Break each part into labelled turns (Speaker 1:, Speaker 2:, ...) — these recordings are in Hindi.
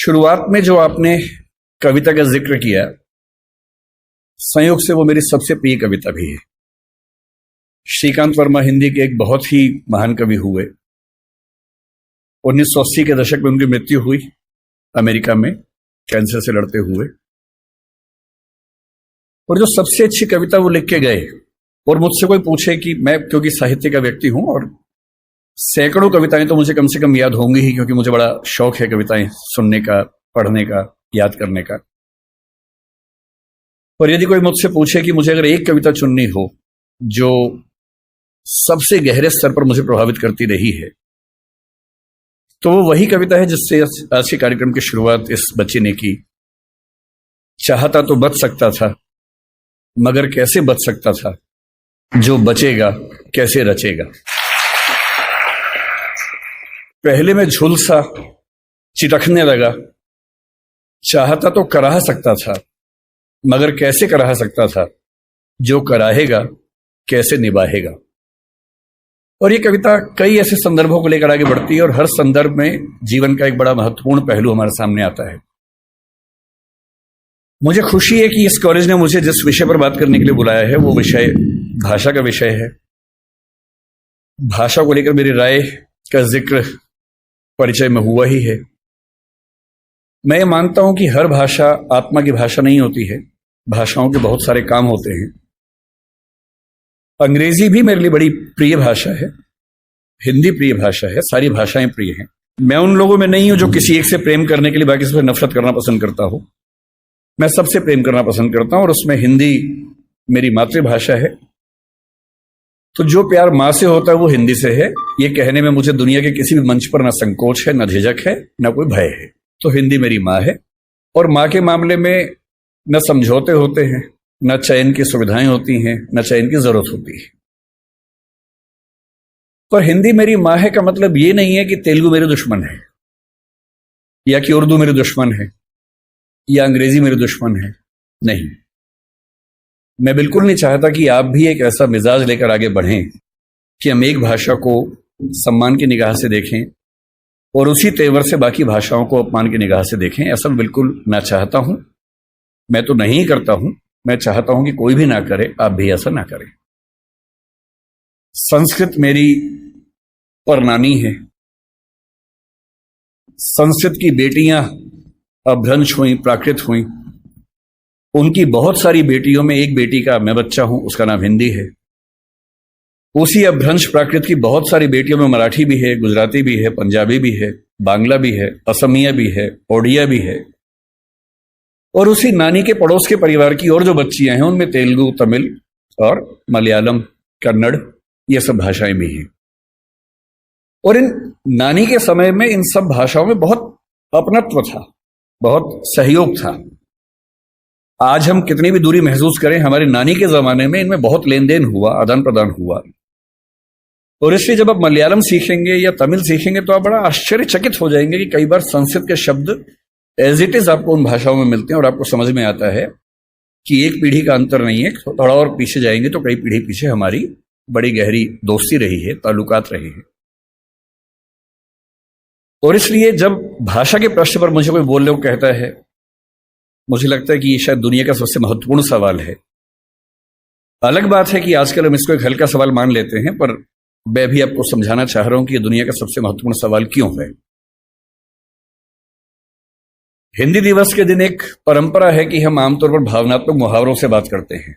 Speaker 1: शुरुआत में जो आपने कविता का जिक्र किया, संयोग से वो मेरी सबसे प्रिय कविता भी है। श्रीकांत वर्मा हिंदी के एक बहुत ही महान कवि हुए। 1980 के दशक में उनकी मृत्यु हुई अमेरिका में कैंसर से लड़ते हुए। और जो सबसे अच्छी कविता वो लिख के गए, और मुझसे कोई पूछे कि मैं क्योंकि साहित्य का व्यक्ति हूं और सैकड़ों कविताएं तो मुझे कम से कम याद होंगी ही, क्योंकि मुझे बड़ा शौक है कविताएं सुनने का, पढ़ने का, याद करने का। पर यदि कोई मुझसे पूछे कि मुझे अगर एक कविता चुननी हो जो सबसे गहरे स्तर पर मुझे प्रभावित करती रही है, तो वो वही कविता है जिससे आज के कार्यक्रम की शुरुआत इस बच्चे ने की। चाहता तो बच सकता था, मगर कैसे बच सकता था, जो बचेगा कैसे रचेगा। पहले मैं झुलसा चिटकने लगा, चाहता तो कराह सकता था, मगर कैसे कराह सकता था, जो कराहेगा कैसे निभाएगा। और ये कविता कई ऐसे संदर्भों को लेकर आगे बढ़ती है और हर संदर्भ में जीवन का एक बड़ा महत्वपूर्ण पहलू हमारे सामने आता है। मुझे खुशी है कि इस कॉलेज ने मुझे जिस विषय पर बात करने के लिए बुलाया है वो विषय भाषा का विषय है। भाषा को लेकर मेरी राय का जिक्र परिचय में हुआ ही है। मैं मानता हूं कि हर भाषा आत्मा की भाषा नहीं होती है, भाषाओं के बहुत सारे काम होते हैं। अंग्रेजी भी मेरे लिए बड़ी प्रिय भाषा है, हिंदी प्रिय भाषा है, सारी भाषाएं प्रिय हैं। मैं उन लोगों में नहीं हूं जो किसी एक से प्रेम करने के लिए बाकी से नफरत करना पसंद करता हूं। मैं सबसे प्रेम करना पसंद करता हूं और उसमें हिंदी मेरी मातृभाषा है। तो जो प्यार माँ से होता है वो हिंदी से है। ये कहने में मुझे दुनिया के किसी भी मंच पर ना संकोच है, ना झिझक है, ना कोई भय है। तो हिंदी मेरी माँ है और माँ के मामले में न समझौते होते हैं, न चयन की सुविधाएं होती हैं, न चयन की जरूरत होती है। पर हिंदी मेरी माँ है का मतलब ये नहीं है कि तेलुगु मेरे दुश्मन है, या कि उर्दू मेरे दुश्मन है, या अंग्रेजी मेरे दुश्मन है। नहीं, मैं बिल्कुल नहीं चाहता कि आप भी एक ऐसा मिजाज लेकर आगे बढ़ें कि हम एक भाषा को सम्मान की निगाह से देखें और उसी तेवर से बाकी भाषाओं को अपमान की निगाह से देखें। ऐसा मैं बिल्कुल ना चाहता हूं, मैं तो नहीं करता हूं। मैं चाहता हूं कि कोई भी ना करे, आप भी ऐसा ना करें। संस्कृत मेरी परनानी है। संस्कृत की बेटियां अपभ्रंश हुई, प्राकृत हुई। उनकी बहुत सारी बेटियों में एक बेटी का मैं बच्चा हूं, उसका नाम हिंदी है। उसी अपभ्रंश प्राकृत की बहुत सारी बेटियों में मराठी भी है, गुजराती भी है, पंजाबी भी है, बांग्ला भी है, असमिया भी है, ओडिया भी है। और उसी नानी के पड़ोस के परिवार की और जो बच्चियां हैं उनमें तेलुगु, तमिल और मलयालम, कन्नड़, ये सब भाषाएं भी हैं। और इन नानी के समय में इन सब भाषाओं में बहुत अपनत्व था, बहुत सहयोग था। आज हम कितनी भी दूरी महसूस करें, हमारी नानी के जमाने में इनमें बहुत लेन देन हुआ, आदान प्रदान हुआ। और इसलिए जब आप मलयालम सीखेंगे या तमिल सीखेंगे तो आप बड़ा आश्चर्यचकित हो जाएंगे कि कई बार संस्कृत के शब्द एज इट इज आपको उन भाषाओं में मिलते हैं और आपको समझ में आता है कि एक पीढ़ी का अंतर नहीं है। थोड़ा और पीछे जाएंगे तो कई पीढ़ी पीछे हमारी बड़ी गहरी दोस्ती रही है, ताल्लुकात रहे हैं। और इसलिए जब भाषा के प्रश्न पर मुझे कोई बोलने को कहता है, मुझे लगता है कि ये शायद दुनिया का सबसे महत्वपूर्ण सवाल है। अलग बात है कि आजकल हम इसको एक हल्का सवाल मान लेते हैं, पर मैं भी आपको समझाना चाह रहा हूं कि ये दुनिया का सबसे महत्वपूर्ण सवाल क्यों है। हिंदी दिवस के दिन एक परंपरा है कि हम आमतौर पर भावनात्मक मुहावरों से बात करते हैं।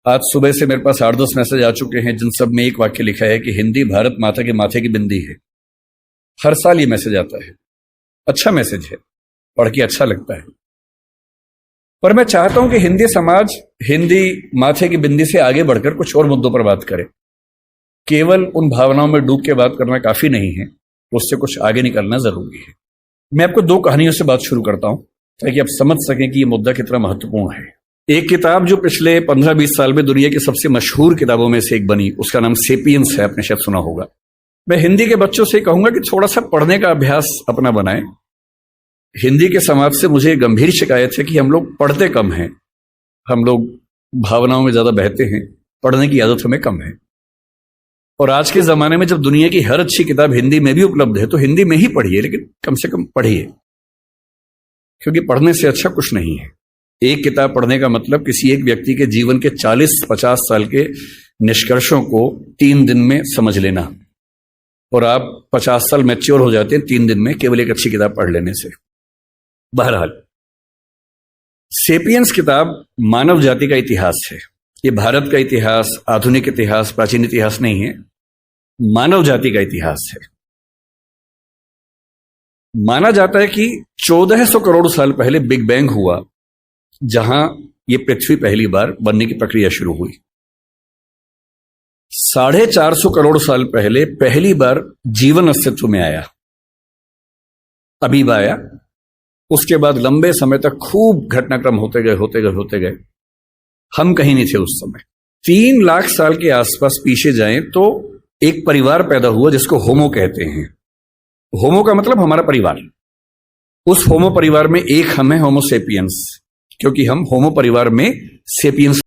Speaker 1: आज सुबह से मेरे पास 8-10 मैसेज आ चुके हैं जिन सब में एक वाक्य लिखा है कि हिंदी भारत माता के माथे की बिंदी है। हर साल ये मैसेज आता है। अच्छा मैसेज है, पढ़ के अच्छा लगता है। पर मैं चाहता हूं कि हिंदी समाज हिंदी माथे की बिंदी से आगे बढ़कर कुछ और मुद्दों पर बात करे। केवल उन भावनाओं में डूब के बात करना काफी नहीं है, उससे कुछ आगे निकलना जरूरी है। मैं आपको 2 कहानियों से बात शुरू करता हूं ताकि आप समझ सकें कि यह मुद्दा कितना महत्वपूर्ण है। एक किताब जो पिछले 15-20 साल में दुनिया की सबसे मशहूर किताबों में से एक बनी, उसका नाम सेपियंस है, आपने शायद सुना होगा। मैं हिंदी के बच्चों से कहूंगा कि थोड़ा सा पढ़ने का अभ्यास अपना बनाएं। हिंदी के समाज से मुझे गंभीर शिकायत है कि हम लोग पढ़ते कम हैं, हम लोग भावनाओं में ज्यादा बहते हैं, पढ़ने की आदत हमें कम है। और आज के जमाने में जब दुनिया की हर अच्छी किताब हिंदी में भी उपलब्ध है तो हिंदी में ही पढ़िए, लेकिन कम से कम पढ़िए। क्योंकि पढ़ने से अच्छा कुछ नहीं है। एक किताब पढ़ने का मतलब किसी एक व्यक्ति के जीवन के 40-50 साल के निष्कर्षों को 3 दिन में समझ लेना, और आप 50 साल मैच्योर हो जाते हैं 3 दिन में केवल एक अच्छी किताब पढ़ लेने से। बहरहाल, सेपियंस किताब मानव जाति का इतिहास है। ये भारत का इतिहास, आधुनिक इतिहास, प्राचीन इतिहास नहीं है, मानव जाति का इतिहास है। माना जाता है कि 1400 करोड़ साल पहले बिग बैंग हुआ, जहां ये पृथ्वी पहली बार बनने की प्रक्रिया शुरू हुई। 450 करोड़ साल पहले पहली बार जीवन अस्तित्व में आया, अमीबा आया। उसके बाद लंबे समय तक खूब घटनाक्रम होते गए। हम कहीं नहीं थे उस समय। 3 लाख साल के आसपास पीछे जाएं तो एक परिवार पैदा हुआ जिसको होमो कहते हैं। होमो का मतलब हमारा परिवार। उस होमो परिवार में एक हम हैं, होमो सेपियंस, क्योंकि हम होमो परिवार में सेपियंस